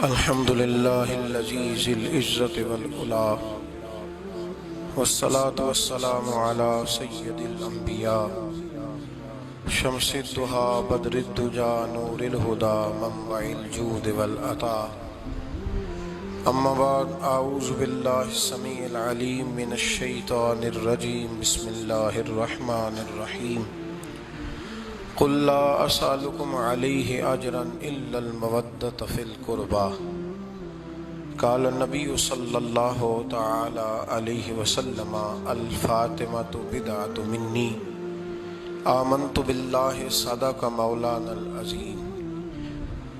الحمد لله العزيز العزة والعلا والصلاة والسلام على سيد الأنبياء شمس الضحى بدر الدجى نور الهدى منبع الجود والعطاء أما بعد أعوذ بالله السميع العليم من الشيطان الرجيم بسم الله الرحمن الرحيم قل لا أسألكم عليه أجرا إلا المودة في القربى قال النبي صلى الله تعالى عليه وسلم الفاطمة بدعة مني آمنت بالله صدق مولانا العظيم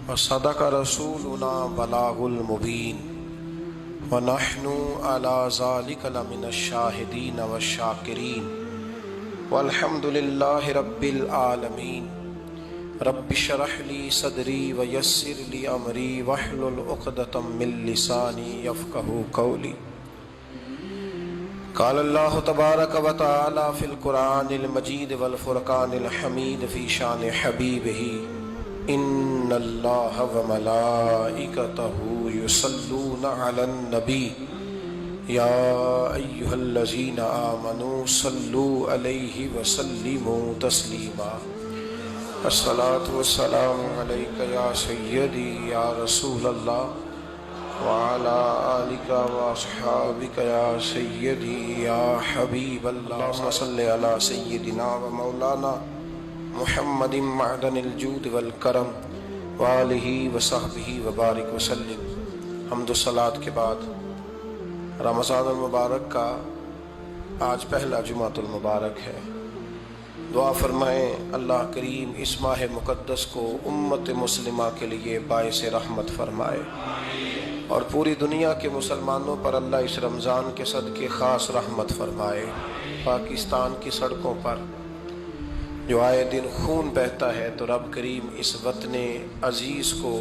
وصدق رسولنا بلاغ المبين ونحن على ذلك لمن الشاهدين والشاكرين والحمد لله رب العالمین رب اشرح لی صدری ویسر لی امری واحلل عقدۃ من لسانی یفقہوا قولی قال اللہ تبارک و تعالی فی القرآن المجید والفرقان الحمید فی شان حبیبہ ان اللہ وملائکتہ یصلون علی النبی یا ایہا الذین آمنوا صلوا علیہ وسلموا تسلیما الصلاة والسلام علیک یا سیدی یا رسول اللہ وعلی آلک واصحابک یا سیدی یا حبیب اللہ اللہم صلی علی سیدنا و مولانا محمد معدن الجود والکرم وآلہ وصحبہ وبارک وسلم۔ حمد و صلاة کے بعد رمضان المبارک کا آج پہلا جمعۃ المبارک ہے۔ دعا فرمائیں اللہ کریم اس ماہ مقدس کو امت مسلمہ کے لیے باعث رحمت فرمائے اور پوری دنیا کے مسلمانوں پر اللہ اس رمضان کے صدقے خاص رحمت فرمائے۔ پاکستان کی سڑکوں پر جو آئے دن خون بہتا ہے تو رب کریم اس وطن عزیز کو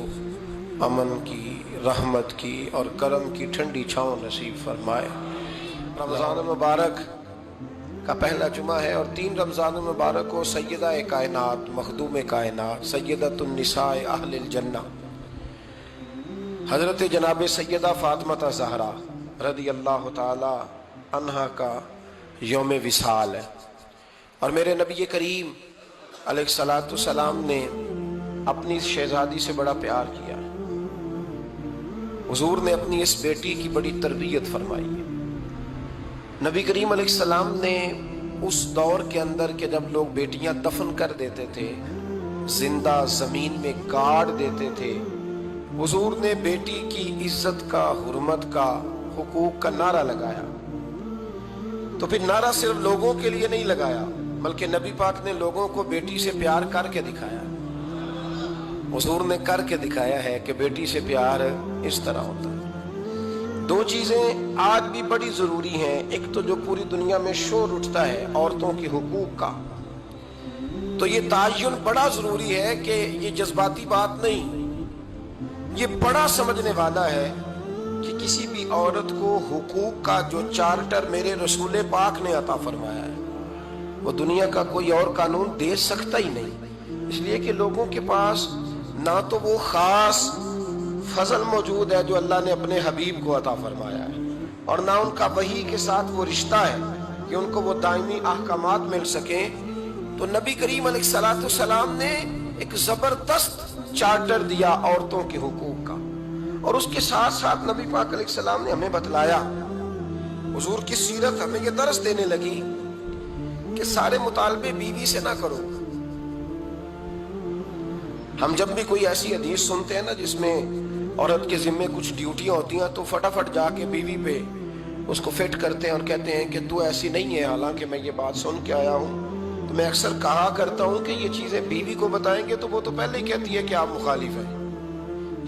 امن کی، رحمت کی اور کرم کی ٹھنڈی چھاؤں نصیب فرمائے۔ رمضان المبارک کا پہلا جمعہ ہے اور 3 رمضان المبارک کو سیدہ کائنات، مخدوم کائنات، سیدۃ النساء اہل الجنہ حضرت جناب سیدہ فاطمہ زہرا رضی اللہ تعالی عنہا کا یوم وصال ہے، اور میرے نبی کریم علیہ الصلاۃ والسلام نے اپنی اس شہزادی سے بڑا پیار کیا۔ حضور نے اپنی اس بیٹی کی بڑی تربیت فرمائی ہے۔ نبی کریم علیہ السلام نے اس دور کے اندر کہ جب لوگ بیٹیاں دفن کر دیتے تھے، زندہ زمین میں گاڑ دیتے تھے، حضور نے بیٹی کی عزت کا، حرمت کا، حقوق کا نعرہ لگایا۔ تو پھر نعرہ صرف لوگوں کے لیے نہیں لگایا بلکہ نبی پاک نے لوگوں کو بیٹی سے پیار کر کے دکھایا۔ حضور نے کر کے دکھایا ہے کہ بیٹی سے پیار اس طرح ہوتا ہے۔ 2 چیزیں آج بھی بڑی ضروری ہیں۔ ایک تو جو پوری دنیا میں شور اٹھتا ہے عورتوں کے حقوق کا، تو یہ تعین بڑا ضروری ہے کہ یہ جذباتی بات نہیں، یہ بڑا سمجھنے والا ہے کہ کسی بھی عورت کو حقوق کا جو چارٹر میرے رسول پاک نے عطا فرمایا ہے وہ دنیا کا کوئی اور قانون دے سکتا ہی نہیں، اس لیے کہ لوگوں کے پاس نہ تو وہ خاص فضل موجود ہے جو اللہ نے اپنے حبیب کو عطا فرمایا ہے، اور نہ ان کا وحی کے ساتھ وہ رشتہ ہے کہ ان کو وہ دائمی احکامات مل سکیں۔ تو نبی کریم علیہ الصلاۃ والسلام نے ایک زبردست چارٹر دیا عورتوں کے حقوق کا، اور اس کے ساتھ ساتھ نبی پاک علیہ السلام نے ہمیں بتلایا، حضور کی سیرت ہمیں یہ درس دینے لگی کہ سارے مطالبے بیوی سے نہ کرو۔ ہم جب بھی کوئی ایسی حدیث سنتے ہیں نا جس میں عورت کے ذمے کچھ ڈیوٹیاں ہوتی ہیں تو فٹافٹ جا کے بیوی پہ اس کو فٹ کرتے ہیں اور کہتے ہیں کہ تو ایسی نہیں ہے، حالانکہ میں یہ بات سن کے آیا ہوں۔ تو میں اکثر کہا کرتا ہوں کہ یہ چیزیں بیوی کو بتائیں گے تو وہ تو پہلے ہی کہتی ہے کہ آپ مخالف ہیں،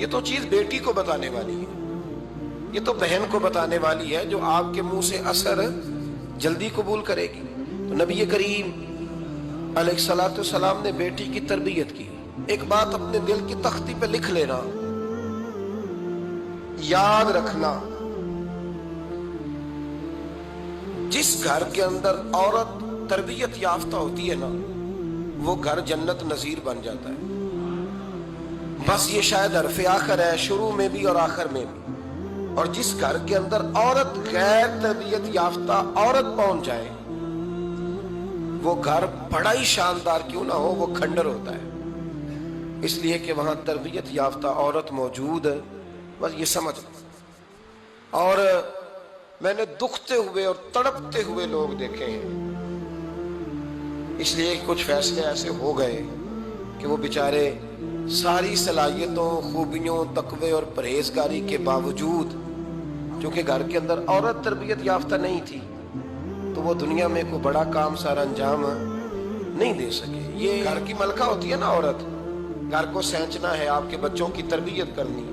یہ تو چیز بیٹی کو بتانے والی ہے، یہ تو بہن کو بتانے والی ہے جو آپ کے منہ سے اثر جلدی قبول کرے گی۔ تو نبی کریم علیہ الصلاۃ والسلام نے بیٹی کی تربیت کی۔ ایک بات اپنے دل کی تختی پہ لکھ لینا، یاد رکھنا، جس گھر کے اندر عورت تربیت یافتہ ہوتی ہے نا وہ گھر جنت نظیر بن جاتا ہے۔ بس یہ شاید حرف آخر ہے، شروع میں بھی اور آخر میں بھی۔ اور جس گھر کے اندر عورت غیر تربیت یافتہ عورت پہنچ جائے، وہ گھر بڑا ہی شاندار کیوں نہ ہو، وہ کھنڈر ہوتا ہے، اس لیے کہ وہاں تربیت یافتہ عورت موجود ہے۔ بس یہ سمجھ لو۔ اور میں نے دکھتے ہوئے اور تڑپتے ہوئے لوگ دیکھے ہیں، اس لیے کچھ فیصلے ایسے ہو گئے کہ وہ بیچارے ساری صلاحیتوں، خوبیوں، تقوی اور پرہیزگاری کے باوجود، چونکہ گھر کے اندر عورت تربیت یافتہ نہیں تھی، تو وہ دنیا میں کوئی بڑا کام سارا انجام نہیں دے سکے۔ یہ گھر کی ملکہ ہوتی ہے نا عورت، گھر کو سینچنا ہے، آپ کے بچوں کی تربیت کرنی ہے،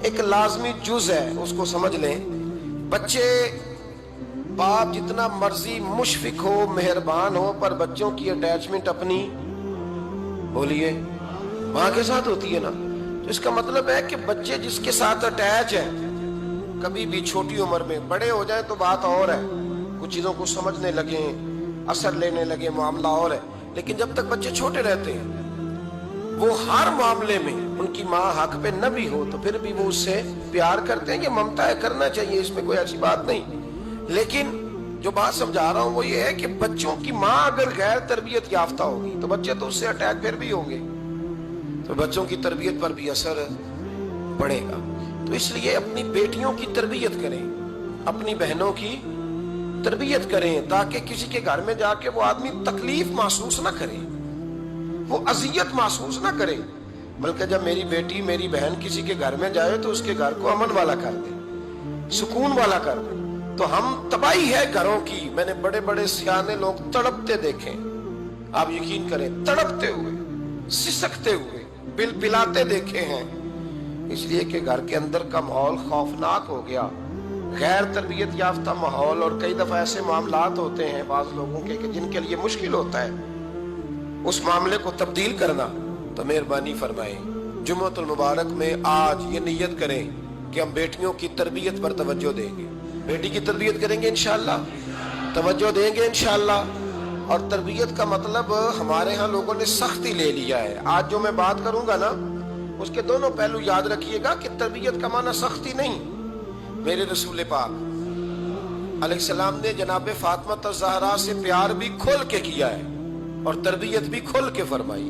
ایک لازمی جز ہے، اس کو سمجھ لیں۔ بچے باپ جتنا مرضی مشفق ہو، مہربان ہو، پر بچوں کی اٹیچمنٹ اپنی بولیے ماں کے ساتھ ہوتی ہے نا، تو اس کا مطلب ہے کہ بچے جس کے ساتھ اٹیچ ہیں، کبھی بھی چھوٹی عمر میں، بڑے ہو جائیں تو بات اور ہے، کچھ چیزوں کو سمجھنے لگیں، اثر لینے لگے، معاملہ اور ہے، لیکن جب تک بچے چھوٹے رہتے ہیں، وہ ہر معاملے میں ان کی ماں حق پہ نہ بھی ہو تو پھر بھی وہ اس سے پیار کرتے ہیں، یہ ممتا ہے، کرنا چاہیے، اس میں کوئی ایسی بات نہیں۔ لیکن جو بات سمجھا رہا ہوں وہ یہ ہے کہ بچوں کی ماں اگر غیر تربیت یافتہ ہوگی تو بچے تو اس سے اٹیک پھر بھی ہوں گے، تو بچوں کی تربیت پر بھی اثر پڑے گا۔ تو اس لیے اپنی بیٹیوں کی تربیت کریں، اپنی بہنوں کی تربیت کریں، تاکہ کسی کے گھر میں جا کے وہ آدمی تکلیف محسوس نہ کرے، وہ اذیت محسوس نہ کرے، بلکہ جب میری بیٹی، میری بہن کسی کے گھر میں جائے تو اس کے گھر کو امن والا کر دے، سکون والا کر دے۔ تو ہم تباہی ہے گھروں کی، میں نے بڑے بڑے سیانے لوگ تڑپتے دیکھے، آپ یقین کریں، تڑپتے ہوئے، سسکتے ہوئے، بل بلاتے دیکھے ہیں، اس لیے کہ گھر کے اندر کا ماحول خوفناک ہو گیا، غیر تربیت یافتہ ماحول۔ اور کئی دفعہ ایسے معاملات ہوتے ہیں بعض لوگوں کے کہ جن کے لیے مشکل ہوتا ہے اس معاملے کو تبدیل کرنا، تو مہربانی فرمائیں جمعۃ المبارک میں آج یہ نیت کریں کہ ہم بیٹیوں کی تربیت پر توجہ دیں گے، بیٹی کی تربیت کریں گے انشاءاللہ، توجہ دیں گے انشاءاللہ۔ اور تربیت کا مطلب ہمارے ہاں لوگوں نے سختی لے لیا ہے۔ آج جو میں بات کروں گا نا اس کے دونوں پہلو یاد رکھیے گا کہ تربیت کا معنی سختی نہیں۔ میرے رسول پاک علیہ السلام نے جناب فاطمہ الزہرا سے پیار بھی کھول کے کیا ہے اور تربیت بھی کھول کے فرمائی۔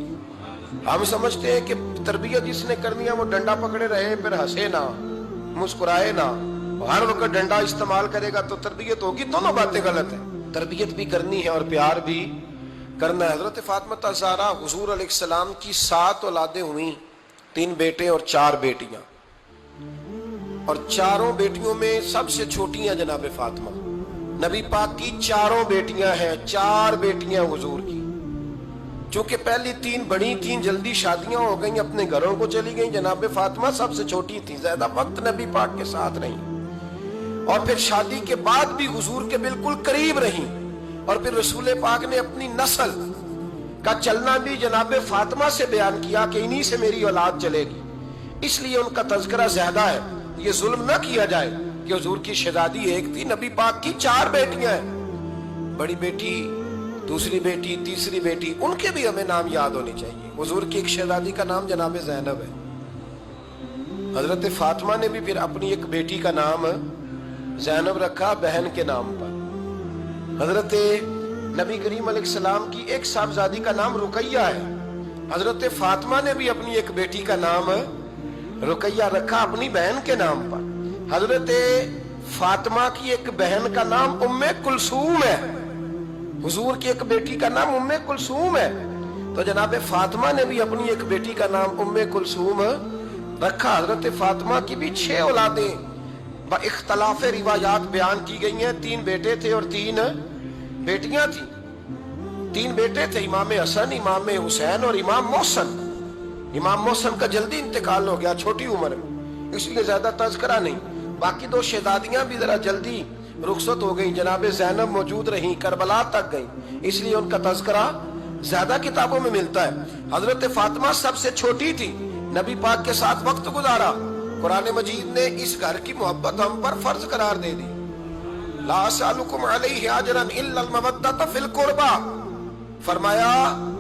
ہم سمجھتے ہیں کہ تربیت جس نے کرنی ہے وہ ڈنڈا پکڑے رہے، پھر ہنسے نہ، مسکرائے نہ، ہر وقت ڈنڈا استعمال کرے گا تو تربیت ہوگی۔ دونوں باتیں غلط ہیں، تربیت بھی کرنی ہے اور پیار بھی کرنا ہے۔ حضرت فاطمہ الزہرا حضور علیہ السلام کی 7 اولادیں ہوئیں، 3 بیٹے اور 4 بیٹیاں، اور چاروں بیٹیوں میں سب سے چھوٹی ہیں جناب فاطمہ۔ نبی پاک کی 4 بیٹیاں ہیں، 4 بیٹیاں حضور کی، چونکہ پہلی 3 بڑی تھیں، جلدی شادیاں ہو گئیں، اپنے گھروں کو چلی گئیں، جناب فاطمہ سب سے چھوٹی تھی، زیادہ وقت نبی پاک کے ساتھ رہیں، اور پھر شادی کے بعد بھی حضور کے بالکل قریب رہیں، اور پھر رسول پاک نے اپنی نسل کا چلنا بھی جناب فاطمہ سے بیان کیا کہ انہی سے میری اولاد چلے گی، اس لیے ان کا تذکرہ زیادہ ہے۔ یہ ظلم نہ کیا جائے کہ حضور کی شہزادی ایک تھی، نبی پاک کی 4 بیٹیاں ہیں، بڑی بیٹی، دوسری بیٹی، تیسری بیٹی، ان کے بھی ہمیں نام یاد ہونے چاہیے۔ حضور کی ایک شہزادی کا نام جناب زینب ہے، حضرت فاطمہ نے بھی پھر اپنی ایک بیٹی کا نام زینب رکھا بہن کے نام پر۔ حضرت نبی کریم علیہ السلام کی ایک صاحبزادی کا نام رقیہ ہے، حضرت فاطمہ نے بھی اپنی ایک بیٹی کا نام رقیہ رکھا اپنی بہن کے نام پر۔ حضرت فاطمہ کی ایک بہن کا نام ام کلثوم ہے، حضور کی ایک بیٹی کا نام ام کلثوم ہے، تو جناب فاطمہ نے بھی اپنی ایک بیٹی کا نام ام کلثوم رکھا۔ حضرت فاطمہ کی بھی 6 اولادیں با اختلاف روایات بیان کی گئی ہیں، 3 بیٹے تھے اور 3 بیٹیاں تھیں۔ 3 بیٹے تھے، امام حسن، امام حسین اور امام محسن۔ امام محسن کا جلدی انتقال ہو گیا چھوٹی عمر میں، اس لیے زیادہ تذکرہ نہیں۔ باقی 2 شہزادیاں بھی ذرا جلدی رخصت ہو گئیں، جناب زینب موجود رہیں، کربلا تک گئیں، اس لیے ان کا تذکرہ زیادہ کتابوں میں ملتا ہے۔ حضرت فاطمہ سب سے چھوٹی تھی، نبی پاک کے ساتھ وقت گزارا، قرآن مجید نے اس گھر کی محبت ہم پر فرض قرار دے دی۔ لا اسألکم علیہ اجرا الا المودۃ فی القربى، فرمایا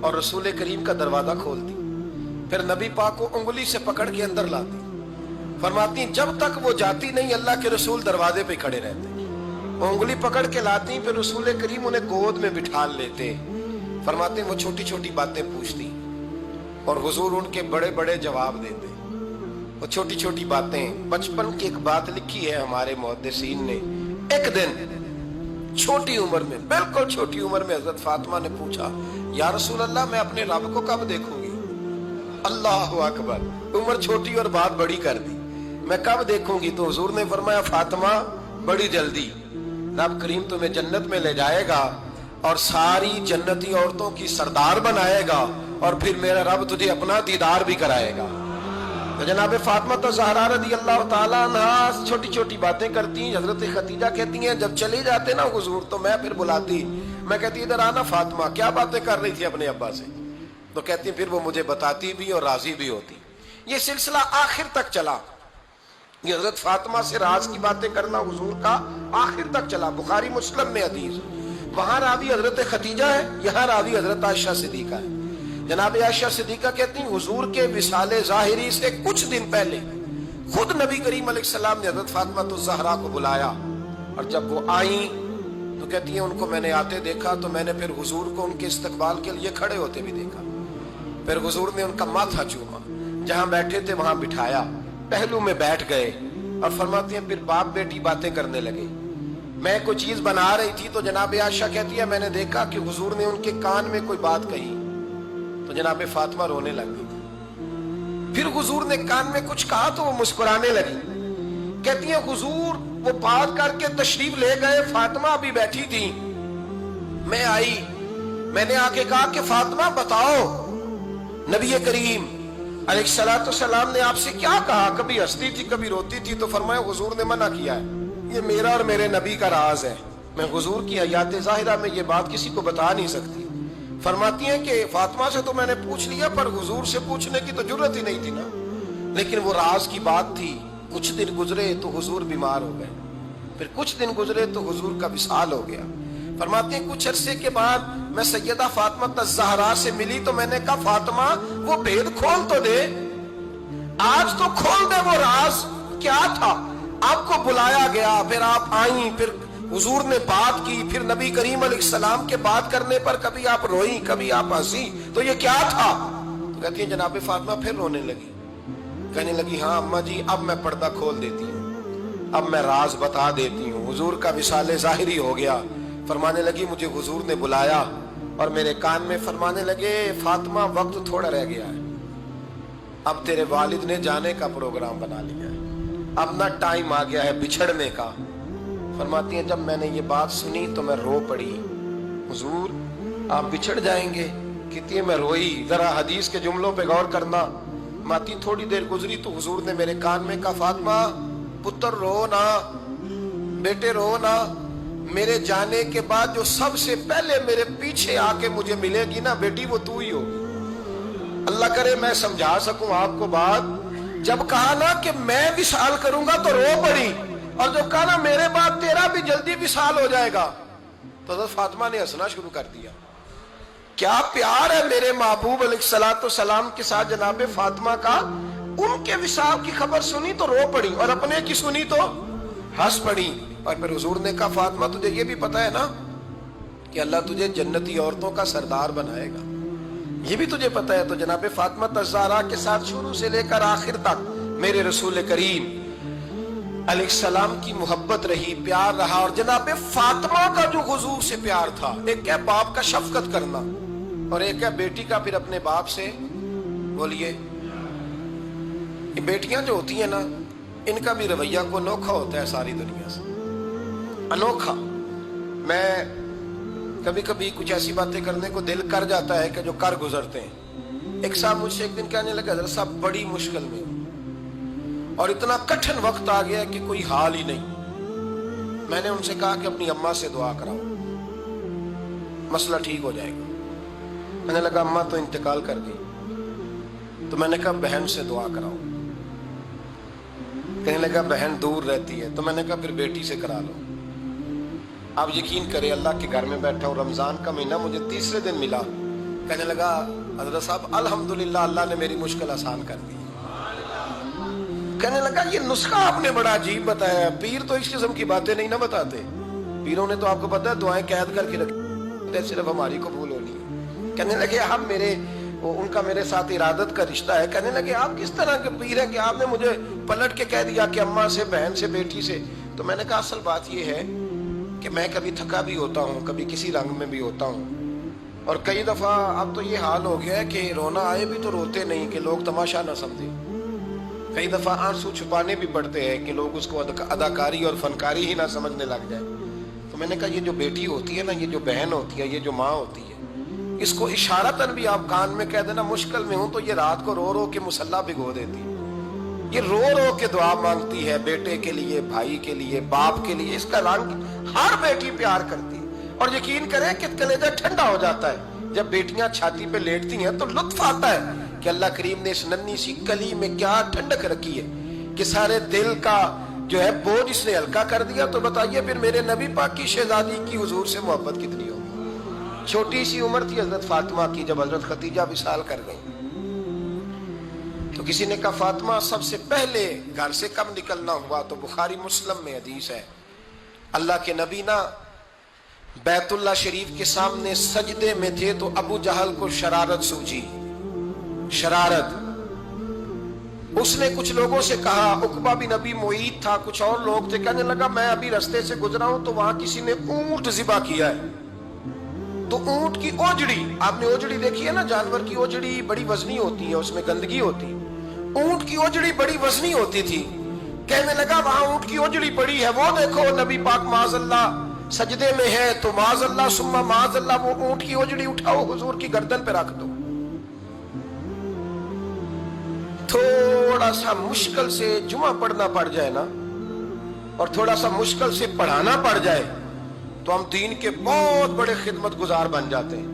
اور رسول کریم کا دروازہ کھولتی، پھر نبی پاک کو انگلی سے پکڑ کے اندر لاتی، فرماتی جب تک وہ جاتی نہیں اللہ کے رسول دروازے پہ کھڑے رہتے، وہ انگلی پکڑ کے لاتی، پھر رسول کریم انہیں گود میں بٹھا لیتے، فرماتے وہ چھوٹی چھوٹی باتیں پوچھتی اور حضور ان کے بڑے بڑے جواب دیتے۔ وہ چھوٹی چھوٹی باتیں، بچپن کی ایک بات لکھی ہے ہمارے محدثین نے، ایک دن چھوٹی عمر میں، بالکل چھوٹی عمر میں حضرت فاطمہ نے پوچھا یا رسول اللہ میں اپنے رب کو کب دیکھوں گی؟ اللہ اکبر، عمر چھوٹی اور بات بڑی کر دی، میں کب دیکھوں گی؟ تو حضور نے فرمایا فاطمہ بڑی جلدی، رب کریم تمہیں جنت میں لے جائے گا اور ساری جنتی عورتوں کی سردار بنائے گا، اور پھر میرا رب تجھے اپنا دیدار بھی کرائے گا۔ تو جناب فاطمہ زہرا رضی اللہ تعالیٰ عنہا چھوٹی چھوٹی باتیں کرتی ہیں۔ حضرت خدیجہ کہتی ہیں جب چلے جاتے نا حضور تو میں پھر بلاتی، میں کہتی ادھر آنا فاطمہ، کیا باتیں کر رہی تھی اپنے ابا سے؟ تو کہتی پھر وہ مجھے بتاتی بھی اور راضی بھی ہوتی۔ یہ سلسلہ آخر تک چلا، یہ حضرت فاطمہ سے راز کی باتیں کرنا حضور کا آخر تک چلا۔ بخاری مسلم میں حدیث، وہاں راوی حضرت خدیجہ ہے، یہاں راوی حضرت عائشہ صدیقہ ہے۔ جناب عائشہ صدیقہ کہتی ہیں حضور کے وصال ظاہری سے کچھ دن پہلے خود نبی کریم علیہ السلام نے حضرت فاطمہ الزہرا کو بلایا، اور جب وہ آئیں تو کہتی ہیں ان کو میں نے آتے دیکھا تو میں نے پھر حضور کو ان کے استقبال کے لیے کھڑے ہوتے بھی دیکھا، پھر حضور نے ان کا ماتھا چوما، جہاں بیٹھے تھے وہاں بٹھایا، پہلو میں بیٹھ گئے، اور فرماتی ہیں پھر باپ بیٹی باتیں کرنے لگے۔ میں کوئی چیز بنا رہی تھی تو جناب عائشہ کہتی ہے میں نے دیکھا کہ حضور نے ان کے کان میں کوئی بات کہی تو جناب فاطمہ رونے لگ گئی، پھر حضور نے کان میں کچھ کہا تو وہ مسکرانے لگی۔ کہتی ہیں حضور وہ بات کر کے تشریف لے گئے، فاطمہ ابھی بیٹھی تھی، میں آئی، میں نے آ کے کہا کہ فاطمہ بتاؤ نبی کریم علیہ الصلوۃ والسلام نے آپ سے کیا کہا؟ کبھی ہنستی تھی کبھی روتی تھی، تو فرمایا حضور نے منع کیا ہے، یہ میرا اور میرے نبی کا راز ہے، میں حضور کی حیات ظاہرہ میں یہ بات کسی کو بتا نہیں سکتی۔ فرماتی ہیں کہ فاطمہ سے تو میں نے پوچھ لیا پر حضور سے پوچھنے کی تو جرت ہی نہیں تھی نا، لیکن وہ راز کی بات تھی۔ کچھ دن گزرے تو حضور بیمار ہو گئے، پھر کچھ دن گزرے تو حضور کا وصال ہو گیا۔ فرماتے ہیں کچھ عرصے کے بعد میں سیدہ فاطمہ الزہرا سے ملی تو میں نے کہا فاطمہ وہ بھید کھول تو دے، آج تو کھول دے وہ راز کیا تھا۔ آپ کو بلایا گیا، پھر آپ آئیں، پھر حضور نے بات کی، پھر نبی کریم علیہ السلام کے بات کرنے پر کبھی آپ روئیں کبھی آپ ہنسی، تو یہ کیا تھا؟ تو کہتی ہیں جناب فاطمہ پھر رونے لگی، کہنے لگی ہاں اماں جی اب میں پردہ کھول دیتی ہوں، اب میں راز بتا دیتی ہوں۔ حضور کا وصال ظاہری ہو گیا، فرمانے لگی مجھے حضور نے بلایا اور میرے کان میں فرمانے لگے فاطمہ وقت تھوڑا رہ گیا ہے، اب تیرے والد نے جانے کا پروگرام بنا لیا ہے، اب نہ ٹائم آ گیا ہے بچھڑنے کا۔ فرماتی ہیں جب میں نے یہ بات سنی تو میں رو پڑی، حضور آپ بچھڑ جائیں گے؟ کہتی ہے میں روئی۔ ذرا حدیث کے جملوں پہ غور کرنا، ماتی تھوڑی دیر گزری تو حضور نے میرے کان میں کہا فاطمہ پتر رو نہ، بیٹے رو نہ، میرے جانے کے بعد جو سب سے پہلے میرے پیچھے آ کے مجھے ملے گی نا بیٹی وہ تو ہی ہوگی۔ اللہ کرے میں سمجھا سکوں آپ کو بات، جب کہا نا کہ میں وصال کروں گا تو رو پڑی، اور جب کہا نا میرے بعد تیرا بھی جلدی وصال ہو جائے گا تو حضرت فاطمہ نے ہنسنا شروع کر دیا۔ کیا پیار ہے میرے محبوب علیہ الصلوۃ والسلام کے ساتھ جناب فاطمہ کا۔ ان کے وصال کی خبر سنی تو رو پڑی، اور اپنے کی سنی تو ہنس پڑی۔ اور پھر حضور نے کہا فاطمہ تجھے یہ بھی پتا ہے نا کہ اللہ تجھے جنتی عورتوں کا سردار بنائے گا، یہ بھی تجھے پتا ہے۔ تو جناب فاطمہ الزہرا کے ساتھ شروع سے لے کر آخر تک میرے رسول کریم علیہ السلام کی محبت رہی، پیار رہا۔ اور جناب فاطمہ کا جو حضور سے پیار تھا، ایک ہے باپ کا شفقت کرنا اور ایک ہے بیٹی کا پھر اپنے باپ سے، بولیے یہ بیٹیاں جو ہوتی ہیں نا ان کا بھی رویہ کو انوکھا ہوتا ہے ساری دنیا سے، انوکھا۔ میں کبھی کبھی کچھ ایسی باتیں کرنے کو دل کر جاتا ہے کہ جو کر گزرتے ہیں۔ ایک صاحب مجھ سے ایک دن کہنے لگا حضرت صاحب بڑی مشکل میں اور اتنا کٹھن وقت آ گیا کہ کوئی حال ہی نہیں۔ میں نے ان سے کہا کہ اپنی اماں سے دعا کراؤ، مسئلہ ٹھیک ہو جائے گا۔ میں نے لگا اماں تو انتقال کر گئی، تو میں نے کہا بہن سے دعا کراؤ۔ کہنے لگا بہن دور رہتی ہے، تو میں نے کہا پھر بیٹی سے کرا لو۔ آپ یقین کریں اللہ کے گھر میں بیٹھا ہوں، رمضان کا مہینہ مجھے تیسرے دن ملا، کہنے لگا حضرت صاحب الحمدللہ اللہ نے میری مشکل آسان کر دی. کہنے لگا یہ نسخہ آپ نے بڑا عجیب بتایا, پیر تو اس قسم کی باتیں نہیں نہ بتاتے, پیروں نے تو آپ کو پتا ہے دعائیں قید کر کے رکھی صرف ہماری قبول ہونی ہے. کہنے لگے آپ میرے ان کا میرے ساتھ ارادت کا رشتہ ہے. کہنے لگے آپ کس طرح کے پیر ہیں کہ آپ نے مجھے پلٹ کے کہہ دیا کہ اماں سے, بہن سے, بیٹی سے. تو میں نے کہا اصل بات یہ ہے کہ میں کبھی تھکا بھی ہوتا ہوں, کبھی کسی رنگ میں بھی ہوتا ہوں, اور کئی دفعہ اب تو یہ حال ہو گیا ہے کہ رونا آئے بھی تو روتے نہیں کہ لوگ تماشا نہ سمجھیں. کئی دفعہ آنسو چھپانے بھی پڑتے ہیں کہ لوگ اس کو اداکاری اور فنکاری ہی نہ سمجھنے لگ جائے. تو میں نے کہا یہ جو بیٹی ہوتی ہے نا, یہ جو بہن ہوتی ہے, یہ جو ماں ہوتی ہے, اس کو اشارتاً بھی آپ کان میں کہہ دینا مشکل میں ہوں تو یہ رات کو رو رو کے مصلی بھگو دیتی ہے. یہ رو رو کے دعا مانگتی ہے بیٹے کے لیے, بھائی کے لیے, باپ کے لیے. اس کا رنگ ہر بیٹی پیار کرتی ہے, اور یقین کریں کہ کلیجہ ٹھنڈا ہو جاتا ہے جب بیٹیاں چھاتی پہ لیٹتی ہیں تو لطف آتا ہے کہ اللہ کریم نے اس ننھی سی کلی میں کیا ٹھنڈک رکھی ہے کہ سارے دل کا جو ہے بوجھ اس نے ہلکا کر دیا. تو بتائیے پھر میرے نبی پاک کی شہزادی کی حضور سے محبت کتنی ہوگی. چھوٹی سی عمر تھی حضرت فاطمہ کی جب حضرت خدیجہ وصال کر گئی. تو کسی نے کہا فاطمہ سب سے پہلے گھر سے کب نکلنا ہوا, تو بخاری مسلم میں حدیث ہے اللہ کے نبی نا بیت اللہ شریف کے سامنے سجدے میں تھے تو ابو جہل کو شرارت سوجی. شرارت, اس نے کچھ لوگوں سے کہا, عقبہ بن ابی معیط تھا, کچھ اور لوگ تھے, کہنے لگا میں ابھی رستے سے گزرا ہوں تو وہاں کسی نے اونٹ ذبح کیا ہے. تو اونٹ کی اوجڑی, آپ نے اوجڑی دیکھی ہے نا, جانور کی اوجڑی بڑی وزنی ہوتی ہے, اس میں گندگی ہوتی. اونٹ کی اوجڑی بڑی وزنی ہوتی تھی. کہنے لگا وہاں اونٹ کی اوجڑی پڑی ہے, وہ دیکھو نبی پاک معاذ اللہ سجدے میں ہے, تو معاذ اللہ ثم معاذ اللہ وہ اونٹ کی اوجڑی اٹھاؤ حضور کی گردن پہ رکھ دو. تھوڑا سا مشکل سے جمعہ پڑھنا پڑ جائے نا, اور تھوڑا سا مشکل سے پڑھانا پڑ جائے تو ہم دین کے بہت بڑے خدمت گزار بن جاتے ہیں.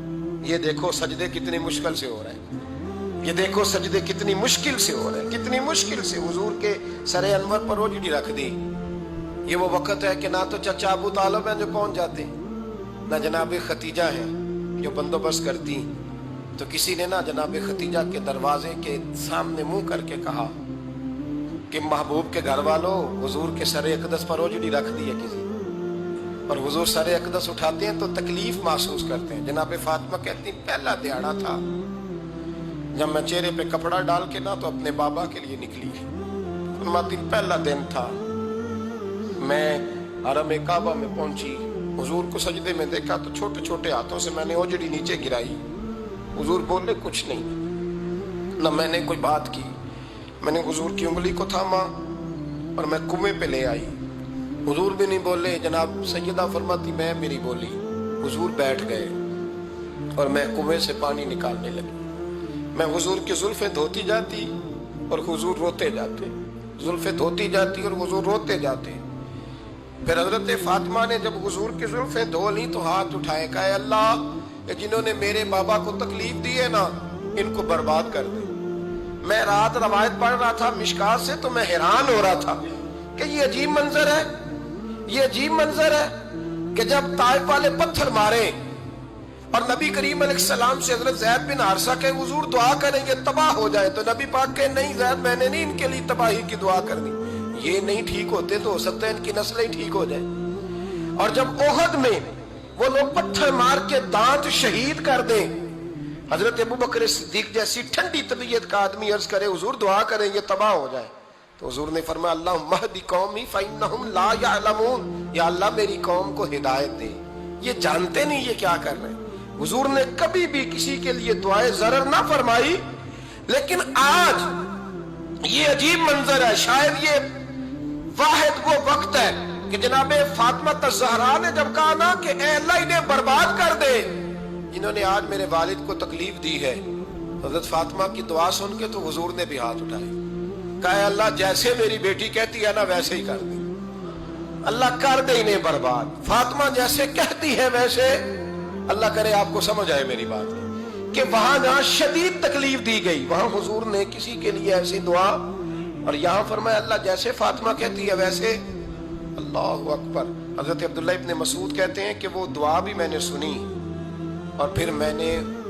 یہ دیکھو سجدے کتنی مشکل سے ہو رہے ہیں, یہ دیکھو سجدے کتنی مشکل سے ہو رہے ہیں, کتنی مشکل سے حضور کے سر انور پر اوجڑی رکھ دی. یہ وہ وقت ہے کہ نہ تو چچا ابو طالب ہیں جو پہنچ جاتے, نہ جناب ختیجہ ہیں جو بندوبست کرتی. تو کسی نے نا جناب ختیجہ کے دروازے کے سامنے منہ کر کے کہا کہ محبوب کے گھر والوں حضور کے سر اقدس پر اوجڑی رکھ دی ہے کسی, اور حضور سر اقدس اٹھاتے ہیں تو تکلیف محسوس کرتے ہیں. جناب فاطمہ کہتی پہلا دیہڑا تھا جب میں چہرے پہ کپڑا ڈال کے نا تو اپنے بابا کے لیے نکلی. فرماتی پہلا دن تھا, میں حرم کعبہ میں پہنچی, حضور کو سجدے میں دیکھا تو چھوٹے چھوٹے ہاتھوں سے میں نے اوجڑی نیچے گرائی. حضور بولے کچھ نہیں, نہ میں نے کوئی بات کی. میں نے حضور کی انگلی کو تھاما اور میں کنویں پہ لے آئی. حضور بھی نہیں بولے. جناب سیدہ فرماتی میں بھی نہیں بولی. حضور بیٹھ گئے اور میں کنویں سے پانی نکالنے لگی. میں حضور کی زلفیں دھوتی جاتی اور حضور روتے جاتے, زلفیں دھوتی جاتی اور حضور روتے جاتے. پھر حضرت فاطمہ نے جب حضور کی زلفیں دھو لی تو ہاتھ اٹھائے, کہا اللہ جنہوں نے میرے بابا کو تکلیف دی ہے نا ان کو برباد کر دے. میں رات روایت پڑھ رہا تھا مشکات سے تو میں حیران ہو رہا تھا کہ یہ عجیب منظر ہے, یہ عجیب منظر ہے کہ جب طائف والے پتھر مارے اور نبی کریم علیہ السلام سے حضرت زید بن حارثہ کہ حضور دعا کریں یہ تباہ ہو جائے, تو نبی پاک کہ نہیں زید میں نے نہیں ان کے لیے تباہی کی دعا کر دی, یہ نہیں ٹھیک ہوتے تو ہو سکتا ہے ان کی نسلیں ہی ٹھیک ہو جائے. اور جب احد میں وہ لوگ پتھر مار کے دانت شہید کر دیں, حضرت ابوبکر صدیق جیسی ٹھنڈی طبیعت کا آدمی عرض کرے حضور دعا کریں یہ تباہ ہو جائے, تو حضور نے فرمایا اللہم اہد قومی فإنہم لا یعلمون, یا اللہ میری قوم کو ہدایت دے, یہ جانتے نہیں یہ کیا کر رہے ہیں. حضور نے کبھی بھی کسی کے لیے دعائے ضرر نہ فرمائی. لیکن آج یہ عجیب منظر ہے, شاید یہ واحد وہ وقت ہے کہ جناب فاطمہ الزہرا نے جب کہا نا کہ اے اللہ انہیں برباد کر دے جنہوں نے آج میرے والد کو تکلیف دی ہے. حضرت فاطمہ کی دعا سن کے تو حضور نے بھی ہاتھ اٹھائے, کہا اے اللہ جیسے میری بیٹی کہتی ہے نا ویسے ہی کر دے, اللہ کر دے انہیں برباد. فاطمہ جیسے کہتی ہے ویسے, اللہ کرے آپ کو سمجھ آئے میری بات کہ وہاں جہاں شدید تکلیف دی گئی وہاں حضور نے کسی کے لیے ایسی دعا, اور یہاں فرمایا اللہ جیسے فاطمہ کہتی ہے ویسے. اللہ اکبر. حضرت عبداللہ ابن مسعود کہتے ہیں کہ وہ دعا بھی میں نے سنی اور پھر میں نے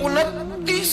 29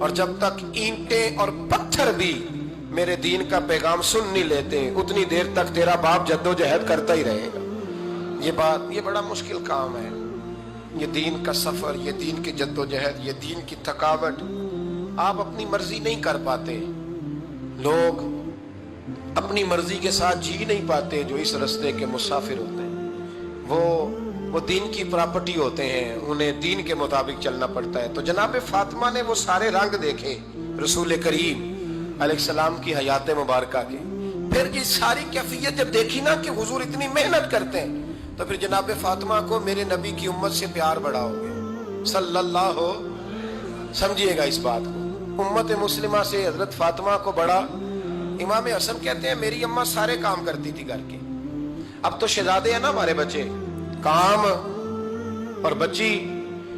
اور جب تک اینٹیں اور پتھر بھی میرے دین کا پیغام سن نہیں لیتے اتنی دیر تک تیرا باپ جدوجہد کرتا ہی رہے گا۔ یہ بڑا مشکل کام ہے، یہ دین کا سفر، یہ دین کی جدوجہد، یہ دین کی تھکاوٹ۔ آپ اپنی مرضی نہیں کر پاتے، لوگ اپنی مرضی کے ساتھ جی نہیں پاتے جو اس رستے کے مسافر ہوتے ہیں، وہ دین کی پراپرٹی ہوتے ہیں، انہیں دین کے مطابق چلنا پڑتا ہے۔ تو جناب فاطمہ نے وہ سارے رنگ دیکھے رسول کریم علیہ السلام کی حیات مبارکہ کے، پھر یہ ساری کیفیت جب دیکھی نا کہ حضور اتنی محنت کرتے ہیں، تو پھر جناب فاطمہ کو میرے نبی کی امت سے پیار بڑا ہو گیا صلی اللہ ہو۔ سمجھیے گا اس بات کو، امت مسلمہ سے حضرت فاطمہ کو بڑا۔ امام حسن کہتے ہیں میری اماں سارے کام کرتی تھی گھر کے، اب تو شہزادے ہیں نا ہمارے بچے، کام اور بچی،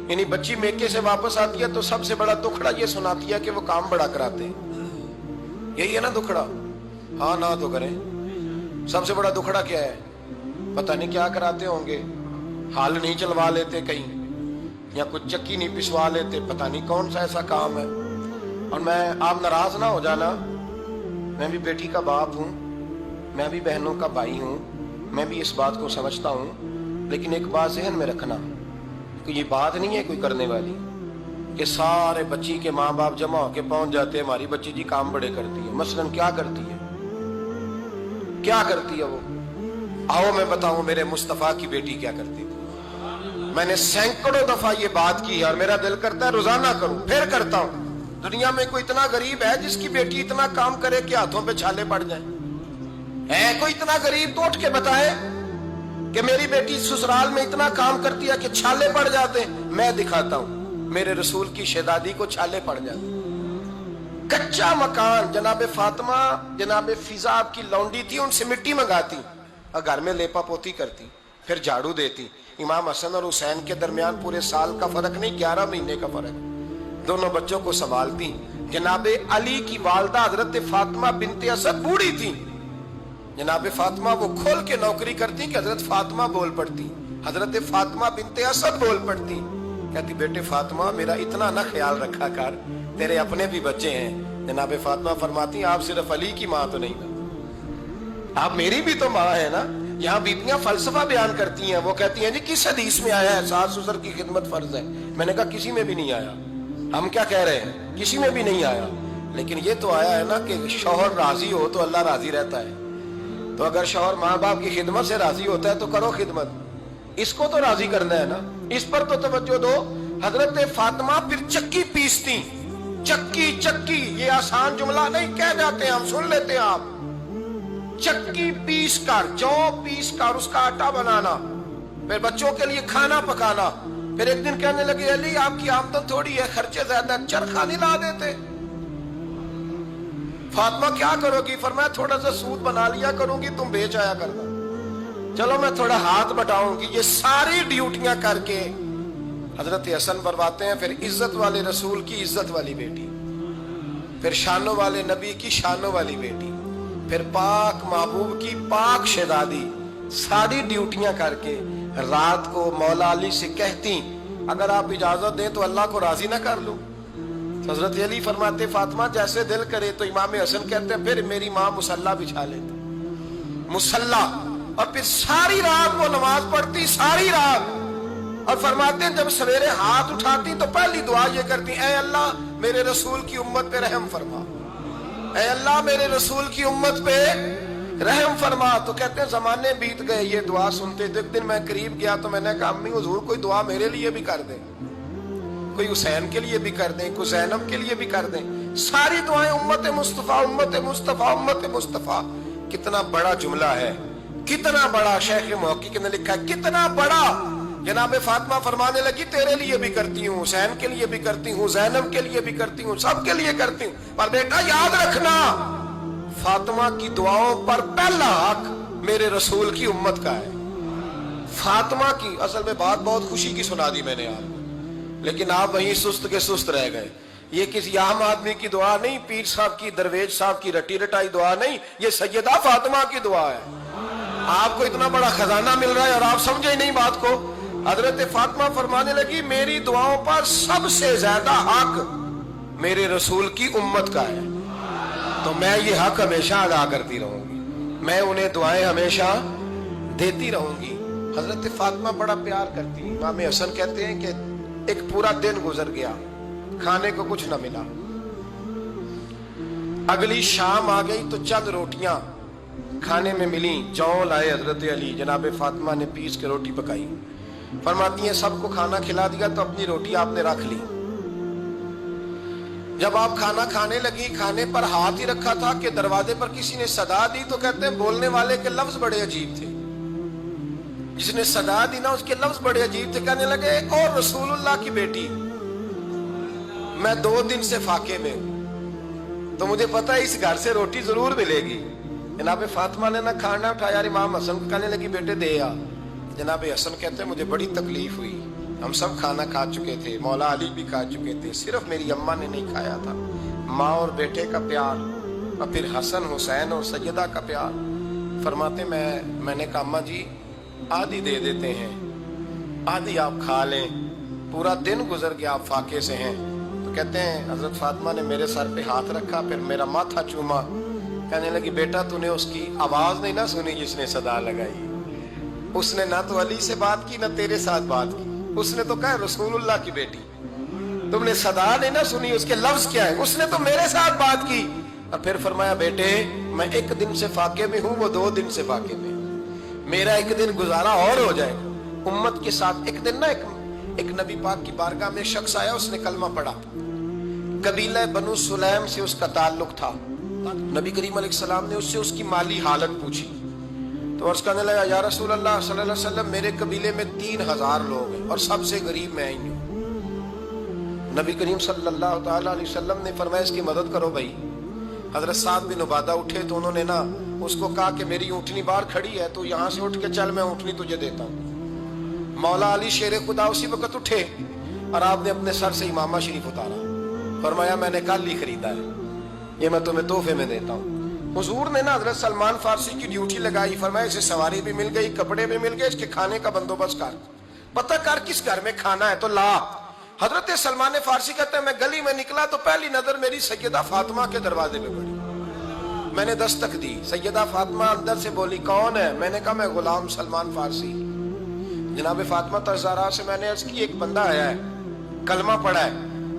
یعنی بچی میکے سے واپس آتی ہے تو سب سے بڑا دکھڑا یہ سناتی ہے کہ وہ کام بڑا کراتے ہیں۔ یہی ہے نا دکھڑا؟ ہاں نہ تو کریں، سب سے بڑا دکھڑا کیا ہے؟ پتہ نہیں کیا کراتے ہوں گے، ہال نہیں چلوا لیتے کہیں، یا کچھ چکی نہیں پسوا لیتے، پتہ نہیں کون سا ایسا کام ہے۔ اور آپ ناراض نہ ہو جانا، میں بھی بیٹی کا باپ ہوں، میں بھی بہنوں کا بھائی ہوں، میں بھی اس بات کو سمجھتا ہوں، لیکن ایک بات ذہن میں رکھنا کہ یہ بات نہیں ہے کوئی کرنے والی کہ سارے بچی کے ماں باپ جمع ہو کے پہنچ جاتے ہیں ہماری بچی جی کام بڑے کرتی ہے۔ مثلاً کیا کرتی ہے؟ کیا کرتی ہے وہ؟ آؤ میں بتاؤں میرے مصطفیٰ کی بیٹی کیا کرتی تھی۔ میں نے سینکڑوں دفعہ یہ بات کی اور میرا دل کرتا ہے روزانہ کروں، پھر کرتا ہوں۔ دنیا میں کوئی اتنا غریب ہے جس کی بیٹی اتنا کام کرے کہ ہاتھوں پہ چھالے پڑ جائیں؟ ہے کوئی اتنا غریب تو اٹھ کے بتائے کہ میری بیٹی سسرال میں اتنا کام کرتی ہے کہ چھالے پڑ جاتے ہیں؟ میں دکھاتا ہوں، میرے رسول کی شہزادی کو چھالے پڑ جاتے۔ کچا مکان، جناب فاطمہ جناب فضا آپ کی لونڈی تھی، ان سے مٹی منگاتی اور گھر میں لیپا پوتی کرتی، پھر جھاڑو دیتی۔ امام حسن اور حسین کے درمیان پورے سال کا فرق نہیں، 11 مہینے کا فرق، دونوں بچوں کو سنبھالتی۔ جناب علی کی والدہ حضرت فاطمہ بنت اسد بوڑھی تھی، جناب فاطمہ وہ کھول کے نوکری کرتی کہ حضرت فاطمہ بول پڑتی، حضرت فاطمہ بنت اسد بول پڑتی، کہتی بیٹے فاطمہ میرا اتنا نہ خیال رکھا کر، تیرے اپنے بھی بچے ہیں۔ جناب فاطمہ فرماتی آپ صرف علی کی ماں تو نہیں نا، آپ میری بھی تو ماں ہے نا۔ یہاں بیبیاں فلسفہ بیان کرتی ہیں، وہ کہتی ہیں جی کس حدیث میں آیا ہے ساس سسر کی خدمت فرض ہے؟ میں نے کہا کسی میں بھی نہیں آیا۔ ہم کیا کہہ رہے ہیں؟ کسی میں بھی نہیں آیا، لیکن یہ تو آیا ہے نا کہ شوہر راضی ہو تو اللہ راضی رہتا ہے۔ تو اگر شوہر ماں باپ کی خدمت سے راضی ہوتا ہے تو کرو خدمت، اس کو تو راضی کرنا ہے نا، اس پر تو توجہ دو۔ حضرت فاطمہ پھر چکی پیستی، چکی یہ آسان جملہ نہیں، کہہ جاتے ہیں ہم، سن لیتے ہیں آپ۔ چکی پیس کر، جو پیس کر اس کا آٹا بنانا، پھر بچوں کے لیے کھانا پکانا۔ پھر ایک دن کہنے لگے علی آپ کی آمدن تھوڑی ہے، خرچے زیادہ، چرخہ نہیں لا دیتے؟ فاطمہ کیا کرو گی؟ فرمایا تھوڑا سا سود بنا لیا کروں گی، تم بیچ آیا کرنا، چلو میں تھوڑا ہاتھ بٹاؤں گی۔ یہ ساری ڈیوٹیاں کر کے حضرت حسن فرماتے ہیں پھر عزت والے رسول کی عزت والی بیٹی، پھر شانوں والے نبی کی شانوں والی بیٹی، پھر پاک محبوب کی پاک شہزادی، ساری ڈیوٹیاں کر کے رات کو مولا علی سے کہتی اگر آپ اجازت دیں تو اللہ کو راضی نہ کر لوں؟ حضرت علی فرماتے فاطمہ جیسے دل کرے۔ تو امام حسن کہتے ہیں پھر میری ماں مصلی بچھا لیتی، مصلی، اور پھر ساری رات وہ نماز پڑھتی، ساری رات، اور فرماتے ہیں جب سویرے ہاتھ اٹھاتی تو پہلی دعا یہ کرتی اے اللہ میرے رسول کی امت پہ رحم فرما، اے اللہ میرے رسول کی امت پہ رحم فرما۔ تو کہتے ہیں زمانے بیت گئے یہ دعا سنتے، ایک دن میں قریب گیا تو میں نے کہا امی حضور کوئی دعا میرے لیے بھی کر دیں، کوئی حسین کے لیے بھی کر دیں، کوئی زینب کے لیے بھی کر دیں۔ ساری دعائیں امت مصطفیٰ امت مصطفیٰ امت مصطفیٰ۔ کتنا بڑا جملہ ہے، کتنا بڑا، شیخ محقق نے لکھا ہے کتنا بڑا۔ جناب فاطمہ فرمانے لگی تیرے لیے بھی کرتی ہوں، حسین کے لیے بھی کرتی ہوں، زینب کے لیے بھی کرتی ہوں، سب کے لیے کرتی ہوں، پر بیٹا یاد رکھنا فاطمہ کی دعاؤں پر پہلا حق میرے رسول کی امت کا ہے۔ فاطمہ کی اصل میں بات بہت خوشی کی سنا دی میں نے آپ، لیکن آپ وہیں سست کے سست رہ گئے۔ یہ کسی عام آدمی کی دعا نہیں، پیر صاحب کی، درویش صاحب کی رٹی رٹائی دعا نہیں، یہ سیدہ فاطمہ کی دعا ہے۔ آپ کو اتنا بڑا خزانہ مل رہا ہے اور آپ سمجھے ہی نہیں بات کو۔ حضرت فاطمہ فرمانے لگی میری دعاؤں پر سب سے زیادہ حق میرے رسول کی امت کا ہے، تو میں یہ حق ہمیشہ ادا کرتی رہوں گی، میں انہیں دعائیں ہمیشہ دیتی رہوں گی۔ حضرت فاطمہ بڑا پیار کرتی ہیں۔ امام حسن کہتے ہیں کہ ایک پورا دن گزر گیا، کھانے کو کچھ نہ ملا، اگلی شام آ گئی تو چند روٹیاں کھانے میں ملی، جون لائے حضرت علی، جناب فاطمہ نے پیس کے روٹی پکائی، فرماتی ہیں سب کو کھانا کھلا دیا تو اپنی روٹی آپ نے رکھ لی۔ جب آپ کھانا کھانے لگی، کھانے پر ہاتھ ہی رکھا تھا کہ دروازے پر کسی نے صدا دی، تو کہتے ہیں بولنے والے کے لفظ بڑے عجیب تھے، جس نے صدا دی نا اس کے لفظ بڑے عجیب تھے، کہنے لگے اور رسول اللہ کی بیٹی، میں 2 دن سے فاقے میں ہوں، تو مجھے پتا ہے اس گھر سے روٹی ضرور ملے گی۔ جناب فاطمہ نے نہ کھانا اٹھایا، امام حسن کو کہنے لگی بیٹے دے آ۔ جناب حسن کہتے ہیں مجھے بڑی تکلیف ہوئی، ہم سب کھانا کھا چکے تھے، مولا علی بھی کھا چکے تھے، صرف میری اماں نے نہیں کھایا تھا۔ ماں اور بیٹے کا پیار، اور پھر حسن حسین اور سیدہ کا پیار۔ فرماتے میں نے کہا اماں جی آدھی دے دیتے ہیں، آدھی آپ کھا لیں، پورا دن گزر گیا آپ فاقے سے ہیں۔ تو کہتے ہیں حضرت فاطمہ نے میرے سر پہ ہاتھ رکھا، پھر میرا ماتھا چوما، کہنے لگی بیٹا تو نے اس کی آواز نہیں نہ سنی جس نے صدا لگائی، اس نے نہ تو علی سے بات کی نہ تیرے ساتھ بات کی، اس نے تو کہا رسول اللہ کی بیٹی، تم نے صدا نہیں نہ سنی، اس کے لفظ کیا ہے، اس نے تو میرے ساتھ بات کی۔ اور پھر فرمایا بیٹے میں 1 دن سے فاقے میں ہوں، وہ 2 دن سے فاقے میں، میرا 1 دن گزارا اور ہو جائے گا امت کے ساتھ۔ ایک دن نا ایک نبی پاک کی بارگاہ میں شخص آیا، اس نے کلمہ پڑھا، قبیلہ بنو سلیم سے اس کا تعلق تھا۔ نبی کریم علیہ السلام نے اس سے اس کی مالی حالت پوچھی، تو عرض کرنے لگا یا رسول اللہ صلی اللہ علیہ وسلم میرے قبیلے میں 3000 لوگ ہیں اور سب سے غریب میں ہی ہوں۔ نبی کریم صلی اللہ تعالی علیہ وسلم نے فرمایا اس کی مدد کرو بھائی۔ حضرت سعد بن عبادہ اٹھے تو انہوں نے نا اس کو کہا کہ میری اونٹنی باہر کھڑی ہے تو یہاں سے اٹھ کے چل، میں اونٹنی تجھے دیتا ہوں۔ مولا علی شیر خدا اسی وقت اٹھے اور آپ نے اپنے سر سے امامہ شریف اتارا، فرمایا میں نے کل ہی خریدا ہے، یہ میں تمہیں تحفے میں دیتا ہوں۔ حضور نے نا حضرت سلمان فارسی کی ڈیوٹی لگائی، فرمایا اسے سواری بھی مل گئی، کپڑے بھی مل گئے، اس کے کھانے کا بندوبست کر، پتہ کر کس گھر میں کھانا ہے تو لا۔ حضرت سلمان فارسی کہتے ہیں میں گلی میں نکلا تو پہلی نظر میری سیدہ فاطمہ کے دروازے پہ پڑی، میں نے دستک دی، سیدہ فاطمہ اندر سے بولی کون ہے؟ میں نے کہا میں غلام سلمان فارسی۔ جناب فاطمہ تزہرا سے میں نے عرض کی ایک بندہ آیا ہے، کلمہ پڑھا ہے،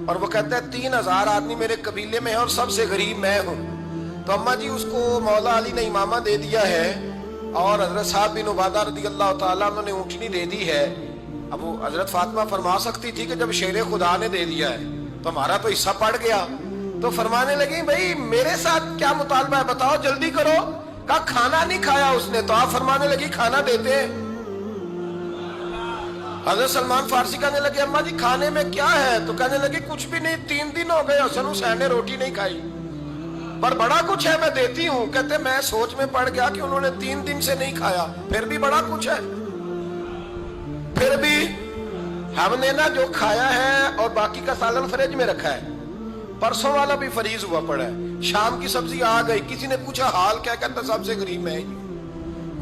اور وہ کہتا ہے 3000 آدمی میرے قبیلے میں ہیں اور سب سے غریب میں ہوں۔ تو اماں جی اس کو مولا علی نے امامہ دے دیا ہے اور حضرت سعد بن عبادہ رضی اللہ تعالیٰ عنہ نے اونٹنی دے دی ہے۔ اب وہ حضرت فاطمہ فرما سکتی تھی کہ جب شیر خدا نے دے دیا ہے تو ہمارا تو حصہ پڑ گیا، تو فرمانے لگی بھئی میرے ساتھ کیا مطالبہ ہے بتاؤ جلدی کرو۔ کہا کھانا نہیں کھایا اس نے، تو آپ فرمانے لگی کھانا دیتے ہیں۔ حضرت سلمان فارسی کہنے لگے اماں جی کھانے میں کیا ہے؟ تو کہنے لگی کچھ بھی نہیں، 3 دن ہو گئے حسن حسین نے روٹی نہیں کھائی، پر بڑا کچھ ہے میں دیتی ہوں۔ کہتے میں سوچ میں پڑ گیا کہ انہوں نے 3 دن سے نہیں کھایا، پھر بھی بڑا کچھ ہے، پھر بھی ہم نے نا جو کھایا ہے اور باقی کا سالن فریج میں رکھا ہے، پرسوں والا بھی فریز ہوا پڑا ہے، شام کی سبزی آ گئی، کسی نے پوچھا حال کیا؟ کہتا سب سے غریب میں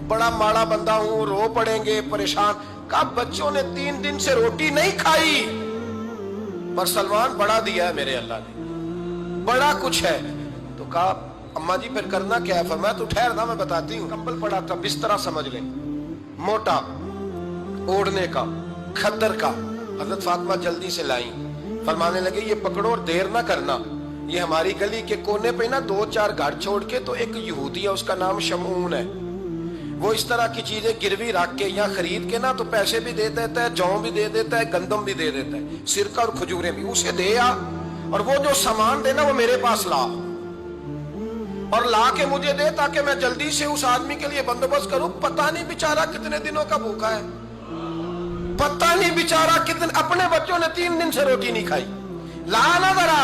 بڑا ماڑا بندہ ہوں، رو پڑیں گے پریشان۔ کہا بچوں نے 3 دن سے روٹی نہیں کھائی، پر سلمان بڑا دیا ہے میرے اللہ نے، بڑا کچھ ہے۔ تو کہا اماں جی پھر کرنا کیا ہے؟ فرمایا تو ٹھہر نا میں بتاتی ہوں۔ کمبل پڑا تھا، بسترا سمجھ لیں، موٹا اوڑھنے کا، کھدر کا، حضرت فاطمہ جلدی سے لائیں، فرمانے لگے یہ پکڑو اور دیر نہ کرنا، یہ ہماری گلی کے کونے پہ نا 2-4 گھر چھوڑ کے تو ایک یہودی ہے اس کا نام شمعون ہے، وہ اس طرح کی چیزیں گروی رکھ کے یا خرید کے نا تو پیسے بھی دے دیتا ہے، جوں بھی دے دیتا ہے، گندم بھی دے دیتا ہے، سرکہ اور کھجوریں بھی، اسے دے آ اور وہ جو سامان دینا وہ میرے پاس لا اور لا کے مجھے دے تاکہ میں جلدی سے اس آدمی کے لیے بندوبست کروں۔ پتہ نہیں بیچارہ کتنے دنوں کا بھوکا ہے، پتہ نہیں بیچارہ کتنے، اپنے بچوں نے 3 دن سے روٹی نہیں کھائی، لا نہ ذرا۔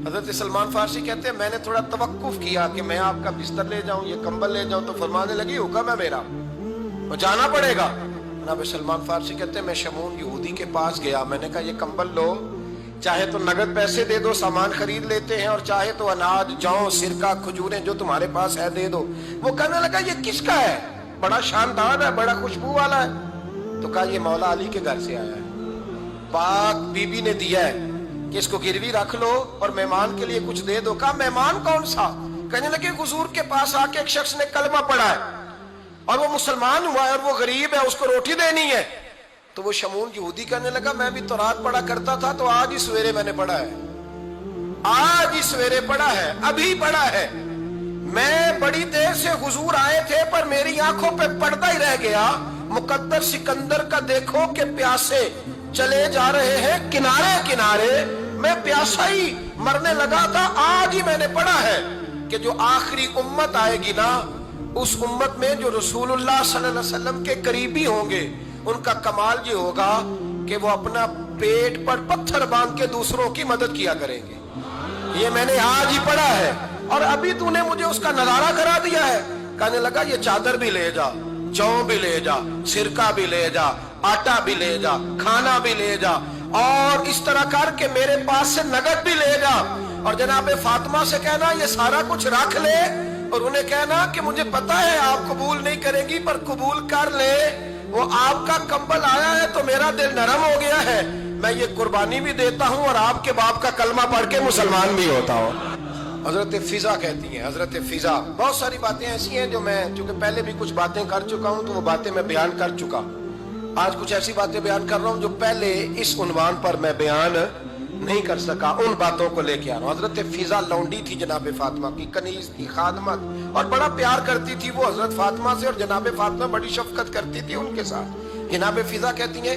حضرت سلمان فارسی کہتے ہیں میں نے تھوڑا توقف کیا کہ میں آپ کا بستر لے جاؤں، یہ کمبل لے جاؤں، تو فرمانے لگی حکم ہے میرا، وہ جانا پڑے گا۔ جناب سلمان فارسی کہتے ہیں میں شمعون یہودی کے پاس گیا، میں نے کہا یہ کمبل لو، چاہے تو نقد پیسے دے دو، سامان خرید لیتے ہیں، اور چاہے تو اناج، جوں، سرکہ، کھجوریں جو تمہارے پاس ہے دے دو۔ وہ کہنے لگا یہ کس کا ہے؟ بڑا شاندار ہے، بڑا خوشبو والا ہے۔ تو کہا یہ مولا علی کے گھر سے آیا ہے، پاک بی بی نے دیا ہے کہ اس کو گروی رکھ لو اور مہمان کے لیے کچھ دے دو. کہا مہمان کون سا؟ کہنے لگے حضور کے پاس آ کے ایک شخص نے کلمہ پڑھا ہے اور وہ مسلمان ہوا ہے اور وہ غریب ہے, اس کو روٹی دینی ہے. تو وہ شمون یہودی کہنے لگا میں بھی تورات پڑھا کرتا تھا, تو آج ہی سویرے میں نے پڑھا ہے, آج ہی سویرے پڑھا ہے, ابھی پڑھا ہے. میں بڑی دیر سے حضور آئے تھے پر میری آنکھوں پہ پردہ ہی رہ گیا. مقدر سکندر کا دیکھو کہ پیاسے چلے جا رہے ہیں کنارے کنارے, میں پیاسا ہی مرنے لگا تھا, آج ہی میں نے پڑھا ہے کہ جو آخری امت آئے گی نا, اس امت میں جو رسول اللہ صلی اللہ علیہ وسلم کے قریبی ہوں گے, ان کا کمال یہ ہوگا کہ وہ اپنا پیٹ پر پتھر باندھ کے دوسروں کی مدد کیا کریں گے. یہ میں نے آج ہی پڑھا ہے اور ابھی تو نے مجھے اس کا نظارہ کرا دیا ہے. کہنے لگا یہ چادر بھی لے جا, جو بھی لے جا, سرکہ بھی لے جا, آٹا بھی لے جا, کھانا بھی لے جا, اور اس طرح کر کے میرے پاس سے نقد بھی لے جا, اور جناب فاطمہ سے کہنا یہ سارا کچھ رکھ لے, اور انہیں کہنا کہ مجھے پتا ہے آپ قبول نہیں کریں گی پر قبول کر لے, وہ آپ کا کمبل آیا ہے تو میرا دل نرم ہو گیا ہے, میں یہ قربانی بھی دیتا ہوں اور آپ کے باپ کا کلمہ پڑھ کے مسلمان بھی ہوتا ہوں. حضرت فضا کہتی ہیں, حضرت فضا. بہت ساری باتیں ایسی ہیں جو میں چونکہ پہلے بھی کچھ باتیں کر چکا ہوں تو وہ باتیں میں بیان کر چکا. آج کچھ ایسی باتیں بیان کر رہا ہوں جو پہلے اس عنوان پر میں بیان نہیں کر سکا, ان باتوں کو لے کے آ رہا ہوں. حضرت فضا لونڈی تھی جناب فاطمہ کی, کنیز تھی, خادمت, اور بڑا پیار کرتی تھی وہ حضرت فاطمہ سے, اور جناب فاطمہ بڑی شفقت کرتی تھی ان کے ساتھ. جناب فضا کہتی ہیں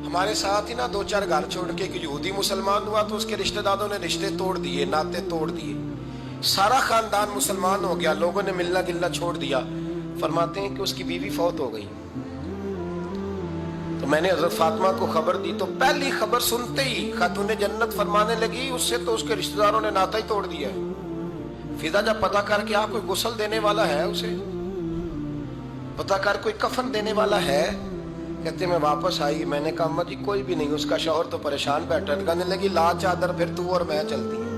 ہمارے ساتھ ہی نا 2-4 گھر چھوڑ کے ایک یہودی مسلمان ہوا تو اس کے رشتہ داروں نے رشتے توڑ دیے, ناطے توڑ دیے, سارا خاندان مسلمان ہو گیا, لوگوں نے ملنا گلنا چھوڑ دیا. فرماتے ہیں کہ اس کی بیوی فوت ہو گئی. تو میں نے حضرت فاطمہ کو خبر دی تو پہلی خبر سنتے ہی خاتون جنت فرمانے لگی اس سے تو اس کے رشتہ داروں نے ناتا ہی توڑ دیا ہے. فضا جب پتا کر کے آپ کوئی غسل دینے والا ہے, اسے پتا کر کوئی کفن دینے والا ہے, کہتے میں واپس آئی. میں نے کہا اما جی کوئی بھی نہیں, اس کا شوہر تو پریشان بیٹھا. کہنے لگی لا چادر پھر تو اور میں چلتی ہیں.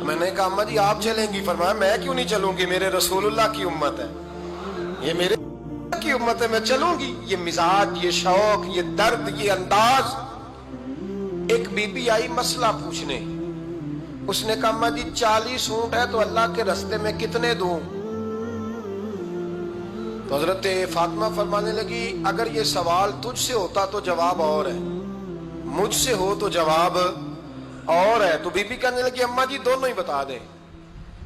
میں نے کہا اما جی آپ چلیں گی؟ فرمایا میں کیوں نہیں چلوں گی, میرے رسول اللہ کی امت ہے, یہ میرے کی امت ہے, میں چلوں گی. یہ مزاج, یہ شوق, یہ درد, یہ انداز. ایک بی بی آئی مسئلہ پوچھنے, اس نے کہا اما جی 40 اونٹ ہے تو اللہ کے رستے میں کتنے دوں؟ تو حضرت فاطمہ فرمانے لگی اگر یہ سوال تجھ سے ہوتا تو جواب اور ہے, مجھ سے ہو تو جواب اور ہے. تو بی بی کہنے لگی اما جی دونوں ہی بتا دیں.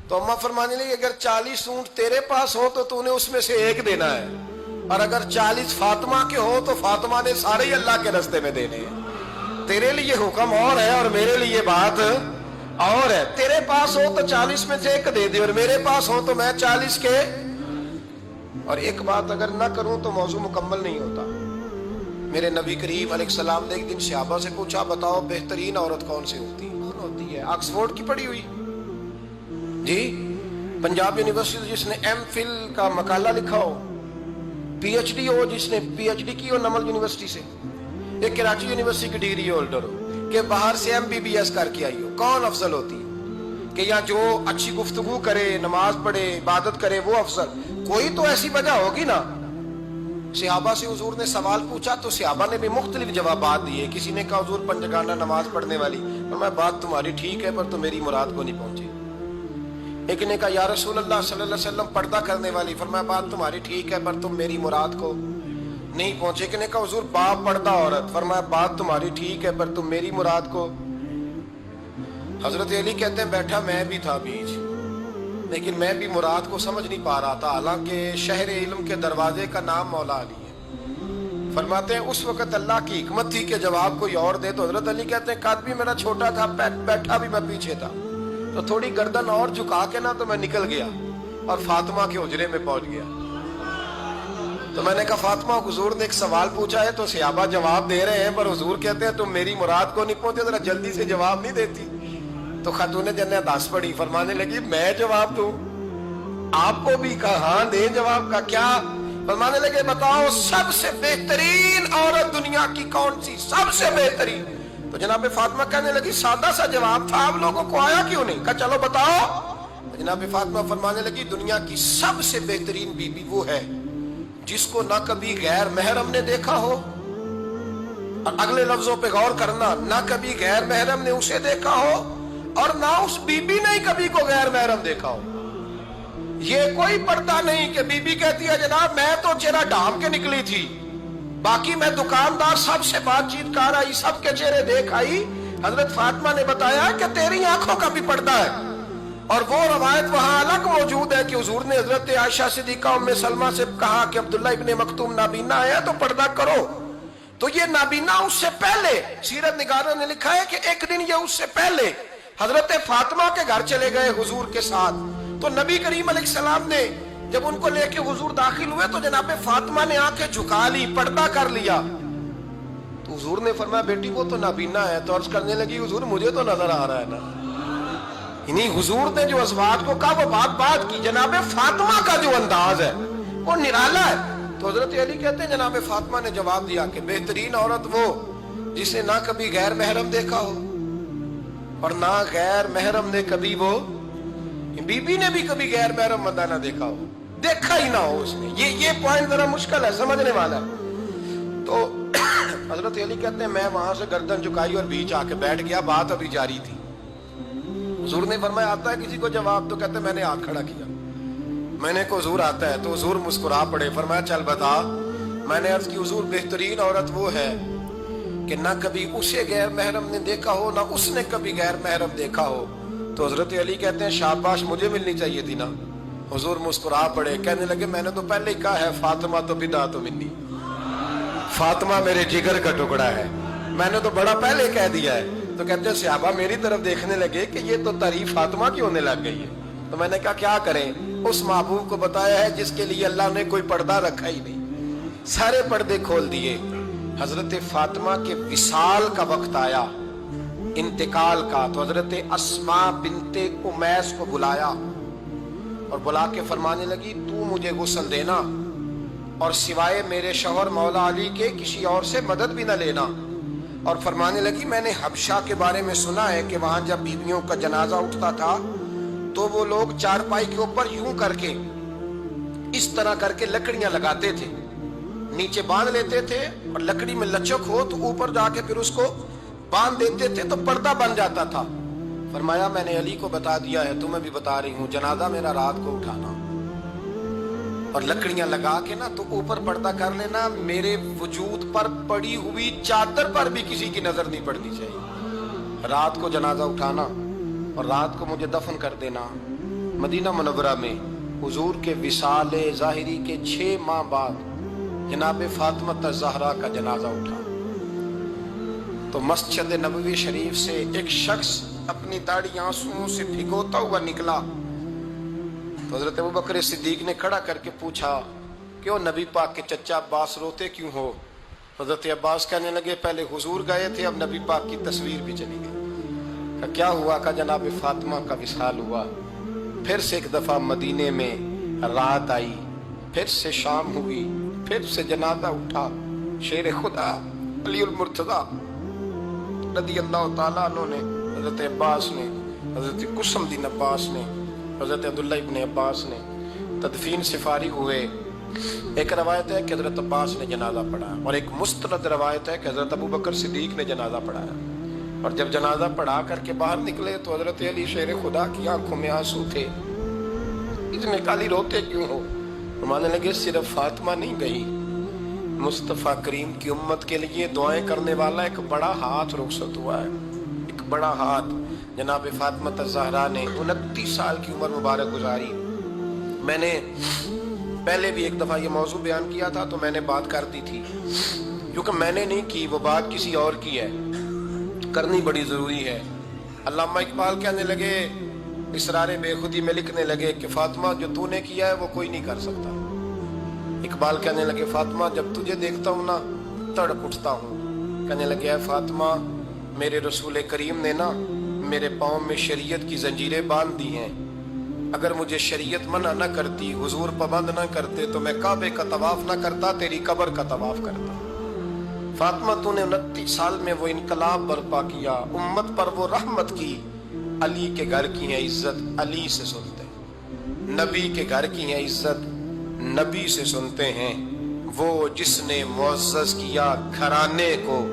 تو اما فرمانے لگی اگر 40 اونٹ تیرے پاس ہو تو نے اس میں سے ایک دینا ہے, اور اگر 40 فاطمہ کے ہو تو فاطمہ نے سارے ہی اللہ کے رستے میں دینے ہیں. تیرے لیے حکم اور ہے اور میرے لیے بات اور ہے. تیرے پاس ہو تو 40 میں سے ایک دے دے, اور میرے پاس ہو تو میں 40 کے. اور ایک بات اگر نہ کروں تو موضوع مکمل نہیں ہوتا. میرے نبی کریم علیہ السلام نے ایک دن صحابہ سے پوچھا بتاؤ بہترین عورت کون سی ہوتی ہے؟ کون ہوتی ہے؟ آکسفورڈ کی پڑھی ہوئی جی, پنجاب یونیورسٹی جس نے ایم فل کا مقالہ لکھا ہو, پی ایچ ڈی ہو جس نے پی ایچ ڈی کی ہو نمل یونیورسٹی سے, ایک کراچی یونیورسٹی کی ڈگری ہولڈر ہو, کہ باہر سے ایم بی بی ایس کر کے آئی ہو. کون افضل ہوتی ہے کہ یا جو اچھی گفتگو کرے, نماز پڑھے, عبادت کرے, وہ افضل؟ کوئی تو ایسی وجہ ہوگی نا. صحابہ سے حضور نے سوال پوچھا تو صحابہ نے بھی مختلف جوابات دیے. کسی نے کہا حضور پنجگانہ نماز پڑھنے والی, فرمایا بات تمہاری ٹھیک ہے پر تو میری مراد کو نہیں پہنچی. ایک نے کہا یا رسول اللہ صلی اللہ علیہ وسلم پردہ کرنے والی, فرمایا بات تمہاری ٹھیک ہے پر تم میری مراد کو نہیں پہنچے. ایک نے کہا حضور باپ پردہ عورت, فرمایا بات تمہاری ٹھیک ہے پر تم میری مراد کو. حضرت علی کہتے ہیں بیٹھا میں بھی تھا بیچ, لیکن میں بھی مراد کو سمجھ نہیں پا رہا تھا, حالانکہ شہر علم کے دروازے کا نام مولا علی ہے. فرماتے ہیں اس وقت اللہ کی حکمت تھی کہ جواب کوئی اور دے. تو حضرت علی کہتے ہیں قد بھی میرا چھوٹا تھا, بیٹھا بھی میں پیچھے تھا, تو تھوڑی گردن اور جھکا کے نا تو میں نکل گیا اور فاطمہ کے حجرے میں پہنچ گیا. تو میں نے کہا فاطمہ حضور نے ایک سوال پوچھا ہے تو صحابہ جواب دے رہے ہیں پر حضور کہتے ہیں تم میری مراد کو نہیں پہنچے, ذرا جلدی سے جواب نہیں دیتی. تو خاتون جنت داس پڑی, فرمانے لگی میں جواب دوں؟ آپ کو بھی کہا ہاں دے جواب کا. کیا؟ فرمانے لگے بتاؤ سب سے بہترین عورت دنیا کی کون سی, سب سے بہترین؟ تو جناب فاطمہ کہنے لگی سادہ سا جواب تھا, آپ لوگوں کو آیا کیوں نہیں؟ کہا چلو بتاؤ. جناب فاطمہ فرمانے لگی دنیا کی سب سے بہترین بیوی وہ ہے جس کو نہ کبھی غیر محرم نے دیکھا ہو اور اگلے لفظوں پہ غور کرنا، نہ کبھی غیر محرم نے اسے دیکھا ہو اور نہ اس بی بی نے کبھی کو غیر محرم دیکھا ہو۔ یہ کوئی پردہ نہیں کہ بی بی کہتی ہے جناب میں تو چہرہ ڈھانپ کے نکلی تھی، باقی میں دکاندار سب سے بات چیت کر آئی، سب کے چہرے دیکھ آئی۔ حضرت فاطمہ نے بتایا کہ تیری آنکھوں کا بھی پردہ ہے، اور وہ روایت وہاں الگ موجود ہے کہ حضور نے حضرت عائشہ صدیقہ ام سلمہ سے کہا کہ عبداللہ ابن مکتوم نابینا ہے تو پردہ کرو۔ تو یہ نابینا اس سے پہلے، سیرت نگاروں نے لکھا ہے کہ ایک دن یہ اس سے پہلے حضرت فاطمہ کے گھر چلے گئے حضور کے ساتھ، تو نبی کریم علیہ السلام نے جب ان کو لے کے حضور داخل ہوئے تو جناب فاطمہ نے آنکھیں جھکا لی، پردہ کر لیا۔ تو حضور نے فرمایا بیٹی وہ تو نابینا ہے، تو عرض کرنے لگی حضور مجھے تو نظر آ رہا ہے نا۔ یعنی حضور نے جو ازواج کو کہا وہ بات کی، جناب فاطمہ کا جو انداز ہے وہ نرالا ہے۔ تو حضرت علی کہتے ہیں جناب فاطمہ نے جواب دیا کہ بہترین عورت وہ جسے نہ کبھی غیر محرم دیکھا ہو اور نہ غیر محرم نے کبھی، وہ بی بی نے بھی کبھی غیر محرم بندہ نہ دیکھا ہو، دیکھا ہی نہ ہو اس نے۔ یہ پوائنٹ ذرا مشکل ہے سمجھنے والا ہے۔ تو حضرت علی کہتے ہیں میں وہاں سے گردن جھکائی اور بیچ آ کے بیٹھ گیا، بات ابھی جاری تھی۔ حضور نے فرمایا آتا ہے کسی کو جواب؟ تو کہتے ہیں میں نے ہاتھ کھڑا کیا، میں نے کو حضور آتا ہے، تو حضور مسکرا پڑے، فرمایا چل بتا۔ میں نے عرض کی حضور بہترین عورت وہ ہے کہ نہ کبھی اسے غیر محرم نے دیکھا ہو نہ اس نے کبھی غیر محرم دیکھا ہو۔ تو حضرت علی کہتے ہیں شاباش مجھے ملنی چاہیے تھی نا۔ حضور مسکرا پڑے، کہنے لگے میں نے تو پہلے ہی کہا ہے فاطمہ تو بدا تو منی، فاطمہ میرے جگر کا ٹکڑا ہے، میں نے تو بڑا پہلے کہہ دیا ہے۔ تو کہتے ہیں صحابہ میری طرف دیکھنے لگے کہ یہ تو تعریف فاطمہ کی ہونے لگ گئی ہے۔ تو میں نے کہا کیا کریں، اس محبوب کو بتایا ہے جس کے لیے اللہ نے کوئی پردہ رکھا ہی نہیں، سارے پردے کھول دیے۔ حضرت فاطمہ کے وصال کا وقت آیا، انتقال کا، تو حضرت اسماء بنت امیس کو بلایا اور بلا کے فرمانے لگی تو مجھے غسل دینا اور سوائے میرے شوہر مولا علی کے کسی اور سے مدد بھی نہ لینا۔ اور فرمانے لگی میں نے حبشہ کے بارے میں سنا ہے کہ وہاں جب بیویوں کا جنازہ اٹھتا تھا تو وہ لوگ چارپائی کے اوپر یوں کر کے اس طرح کر کے لکڑیاں لگاتے تھے، نیچے باندھ لیتے تھے اور لکڑی میں لچک ہو تو اوپر جا کے پھر اس کو باندھ دیتے تھے تو پردہ بن جاتا تھا۔ فرمایا میں نے علی کو بتا دیا ہے، تمہیں بھی بتا رہی ہوں، جنازہ میرا رات کو اٹھانا اور لکڑیاں لگا کے نا تو اوپر پردہ کر لینا، میرے وجود پر پڑی ہوئی چادر پر بھی کسی کی نظر نہیں پڑنی چاہیے۔ رات کو جنازہ اٹھانا اور رات کو مجھے دفن کر دینا۔ مدینہ منورہ میں حضور کے وصال ظاہری کے 6 ماہ بعد جناب فاطمہ الزہرا کا جنازہ اٹھا، تو مسجد نبوی شریف سے ایک شخص اپنی داڑھی آنسوؤں سے بھگوتا ہوا نکلا۔ تو حضرت ابوبکر صدیق نے کھڑا کر کے پوچھا کیوں نبی پاک کے چچا عباس روتے کیوں ہو؟ حضرت عباس کہنے لگے پہلے حضور گئے تھے، اب نبی پاک کی تصویر بھی چلی گئی۔ کہ کیا ہوا؟ کہ جناب فاطمہ کا وصال ہوا، پھر سے ایک دفعہ مدینے میں رات آئی، پھر سے شام ہوئی، پھر سے جنازہ اٹھا۔ شیر خدا علی المرتضیٰ رضی اللہ تعالیٰ عنہ نے، حضرت عباس نے، حضرت قسم دین عباس نے، حضرت عبداللہ ابن عباس نے تدفین سے فارغ ہوئے۔ ایک روایت ہے کہ حضرت عباس نے جنازہ پڑھایا اور ایک مستند روایت ہے کہ حضرت ابوبکر صدیق نے جنازہ پڑھایا، اور جب جنازہ پڑھا کر کے باہر نکلے تو حضرت علی شیر خدا کی آنکھوں میں آنسو تھے۔ اتنے کالی روتے کیوں ہو؟ فرمانے لگے صرف فاطمہ نہیں گئی، مصطفیٰ کریم کی امت کے لیے دعائیں کرنے والا ایک بڑا ہاتھ رخصت ہوا ہے، ایک بڑا ہاتھ۔ جناب فاطمہ الزہرا نے 29 سال کی عمر مبارک گزاری۔ میں نے پہلے بھی ایک دفعہ یہ موضوع بیان کیا تھا تو میں نے بات کر دی تھی، کیونکہ میں نے نہیں کی، وہ بات کسی اور کی ہے، کرنی بڑی ضروری ہے۔ علامہ اقبال کہنے لگے، اسرار بے خودی میں لکھنے لگے کہ فاطمہ جو تو نے کیا ہے وہ کوئی نہیں کر سکتا۔ اقبال کہنے لگے فاطمہ جب تجھے دیکھتا ہوں نا تڑپ اٹھتا ہوں۔ کہنے لگے اے فاطمہ میرے رسول کریم نے نا میرے پاؤں میں شریعت کی زنجیریں باندھ دی ہیں، اگر مجھے شریعت منع نہ کرتی، حضور پابند نہ کرتے تو میں کعبے کا طواف نہ کرتا، تیری قبر کا طواف کرتا۔ فاطمہ تو نے 29 سال میں وہ انقلاب برپا کیا، امت پر وہ رحمت کی۔ علی کے گھر کی ہے عزت علی سے سنتے ہیں، نبی کے گھر کی ہے عزت نبی سے سنتے ہیں۔ وہ جس نے معزز کیا گھرانے کو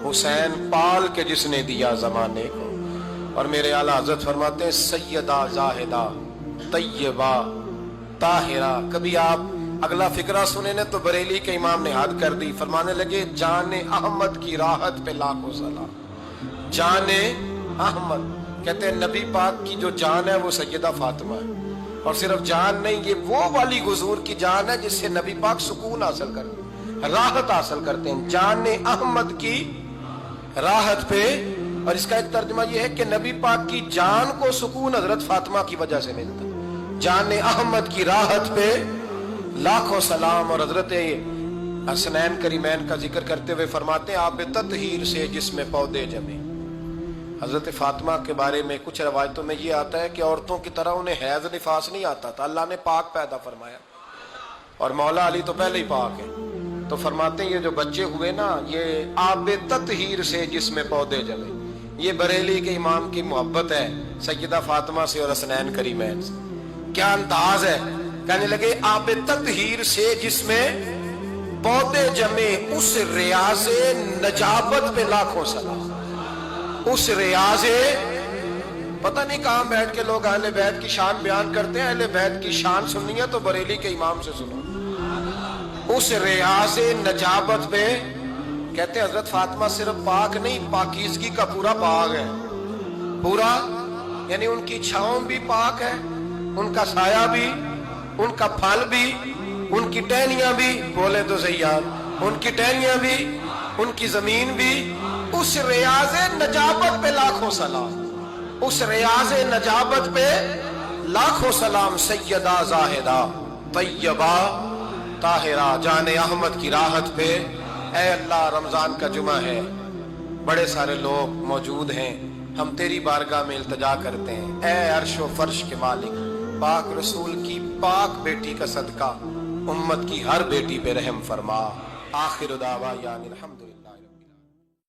حسین پال کے جس نے دیا زمانے کو. اور میرے اعلیٰ حضرت فرماتے ہیں سیدہ زاہدہ طیبہ طاہرہ. کبھی آپ اگلا فقرہ سنے نے تو بریلی کے امام نے حد کر دی, فرمانے لگے جان احمد کی راحت پہ لاکھوں سلام. جان احمد کہتے ہیں نبی پاک کی جو جان ہے وہ سیدہ فاطمہ ہے, اور صرف جان نہیں, یہ وہ والی حضور کی جان ہے جس سے نبی پاک سکون حاصل کرتے ہیں, راحت حاصل کرتے ہیں. جان احمد کی راحت پہ. اور اس کا ایک ترجمہ یہ ہے کہ نبی پاک کی جان کو سکون حضرت فاطمہ کی وجہ سے ملتا. جان احمد کی راحت پہ لاکھوں سلام. اور حضرت حسنین کریمین کا ذکر کرتے ہوئے فرماتے ہیں آپ تطہیر سے جس میں پودے جمے. حضرت فاطمہ کے بارے میں کچھ روایتوں میں یہ آتا ہے کہ عورتوں کی طرح انہیں حیض نفاس نہیں آتا تھا, اللہ نے پاک پیدا فرمایا, اور مولا علی تو پہلے ہی پاک ہے. تو فرماتے ہیں یہ جو بچے ہوئے نا, یہ آب تطہیر سے جس میں پودے جمے. یہ بریلی کے امام کی محبت ہے سیدہ فاطمہ سے اور حسنین کریمین سے. کیا انداز ہے, کہنے لگے آب تطہیر سے جس میں پودے جمے, اس ریاض نجابت پہ لاکھوں سلام. اس ریاض, پتہ نہیں کہاں بیٹھ کے لوگ اہل بیت کی شان بیان کرتے ہیں, اہل بیت کی شان سننی ہے تو بریلی کے امام سے سنو. اس ریاض نجابت پہ کہتے ہیں حضرت فاطمہ صرف پاک نہیں, پاکیزگی کا پورا باغ ہے, پورا. یعنی ان کی چھاؤں بھی پاک ہے, ان کا سایہ بھی, ان کا پھل بھی, ان کی ٹہنیاں بھی, بولے تو صحیح یار, ان کی ٹہنیاں بھی, ان کی زمین بھی. اس ریاض نجابت پہ لاکھوں سلام, اس ریاض نجابت پہ لاکھوں سلام. سیدہ زاہدہ طیبہ طاہرہ جان احمد کی راحت پہ. اے اللہ, رمضان کا جمعہ ہے, بڑے سارے لوگ موجود ہیں, ہم تیری بارگاہ میں التجا کرتے ہیں, اے عرش و فرش کے مالک, پاک رسول کی پاک بیٹی کا صدقہ امت کی ہر بیٹی پہ رحم فرما. آخر دعوانا الحمدللہ.